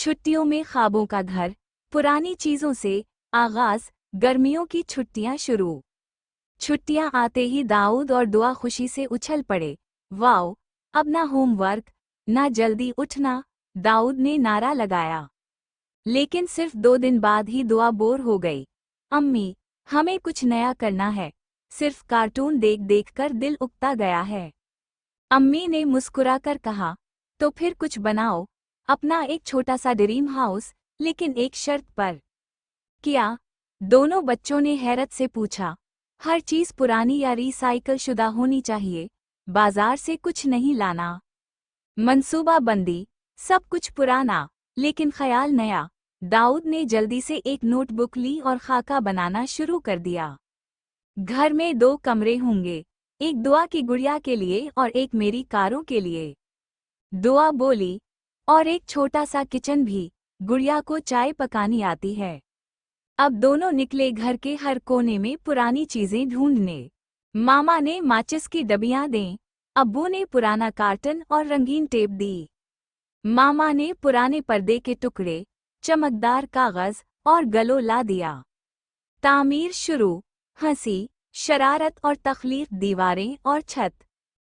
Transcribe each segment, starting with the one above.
छुट्टियों में ख्वाबों का घर, पुरानी चीजों से आगाज, गर्मियों की छुट्टियां शुरू। छुट्टियां आते ही दाऊद और दुआ खुशी से उछल पड़े। वाओ, अब ना होमवर्क, ना जल्दी उठना, दाऊद ने नारा लगाया। लेकिन सिर्फ 2 दिन बाद ही दुआ बोर हो गई। अम्मी, हमें कुछ नया करना है, सिर्फ कार्टून देख देख कर दिल उकता गया है। अम्मी ने मुस्कुराकर कहा, तो फिर कुछ बनाओ, अपना एक छोटा सा ड्रीम हाउस, लेकिन एक शर्त पर। क्या? दोनों बच्चों ने हैरत से पूछा। हर चीज पुरानी या रिसाइकल शुदा होनी चाहिए, बाजार से कुछ नहीं लाना। मंसूबा बंदी, सब कुछ पुराना, लेकिन ख्याल नया। दाऊद ने जल्दी से एक नोटबुक ली और खाका बनाना शुरू कर दिया। घर में 2 कमरे होंगे, एक दुआ की गुड़िया के लिए और एक मेरी कारों के लिए। दुआ बोली, और एक छोटा सा किचन भी, गुड़िया को चाय पकानी आती है। अब दोनों निकले घर के हर कोने में पुरानी चीजें ढूंढने। मामा ने माचिस की डबियां दें, अब्बू ने पुराना कार्टन और रंगीन टेप दी। मामा ने पुराने पर्दे के टुकड़े, चमकदार कागज और गलो ला दिया। तामीर शुरू, हंसी, शरारत और तख्लीक, दीवारें और छत।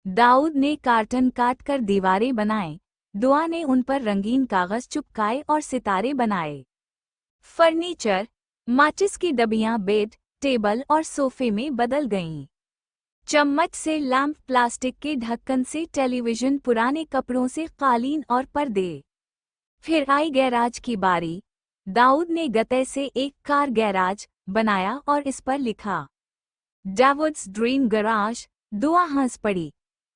दाऊद ने कार्टन काट कर दीवारें बनाए, दुआ ने उन पर रंगीन कागज चिपकाए और सितारे बनाए। फर्नीचर, माचिस की डबियां बेड, टेबल और सोफे में बदल गईं। चम्मच से लैंप, प्लास्टिक के ढक्कन से टेलीविजन, पुराने कपड़ों से कालीन और पर्दे। फिर आई गैराज की बारी। दाऊद ने गत्ते से एक कार गैराज बनाया और इस पर लिखा, डेविड्स ड्रीम गैराज। दुआ हंस पड़ी।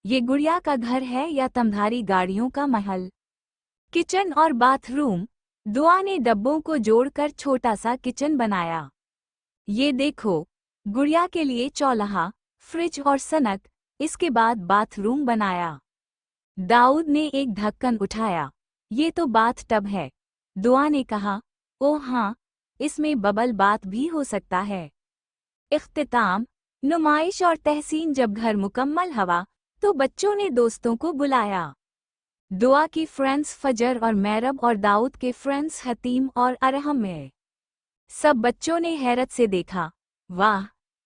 ये गुड़िया का घर है या तमधारी गाड़ियों का महल? किचन और बाथरूम, दुआ ने डब्बों को जोड़कर छोटा सा किचन बनाया। ये देखो, गुड़िया के लिए चौल्हा, फ्रिज और सनक। इसके बाद बाथरूम बनाया। दाऊद ने एक ढक्कन उठाया। ये तो बाथ टब है। दुआ ने कहा, ओह हाँ, इसमें बबल बाथ भी हो सकता है। इख्तिताम, नुमाइश और तहसीन। जब घर मुकम्मल हुआ तो बच्चों ने दोस्तों को बुलाया। दुआ की फ्रेंड्स फजर और मैरब और दाऊद के फ्रेंड्स हतीम और अरहम में। सब बच्चों ने हैरत से देखा। वाह,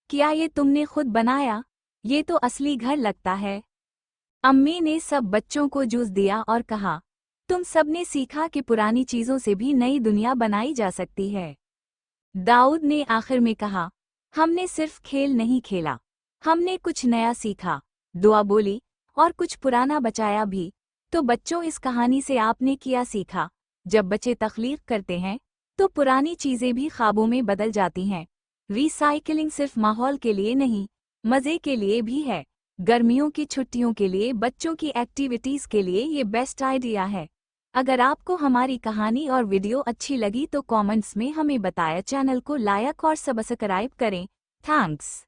क्या ये तुमने खुद बनाया? ये तो असली घर लगता है। अम्मी ने सब बच्चों को जूस दिया और कहा, तुम सब ने सीखा कि पुरानी चीजों से भी नई दुनिया बनाई जा सकती है। दाऊद ने आखिर में कहा, हमने सिर्फ खेल नहीं खेला, हमने कुछ नया सीखा। दुआ बोली, और कुछ पुराना बचाया भी। तो बच्चों, इस कहानी से आपने क्या सीखा? जब बच्चे तख्लीक करते हैं तो पुरानी चीजें भी ख्वाबों में बदल जाती हैं। रिसाइकिलिंग सिर्फ माहौल के लिए नहीं, मजे के लिए भी है। गर्मियों की छुट्टियों के लिए, बच्चों की एक्टिविटीज के लिए ये बेस्ट आइडिया है। अगर आपको हमारी कहानी और वीडियो अच्छी लगी तो कमेंट्स में हमें बताएं। चैनल को लाइक और सब्सक्राइब करें। थैंक्स।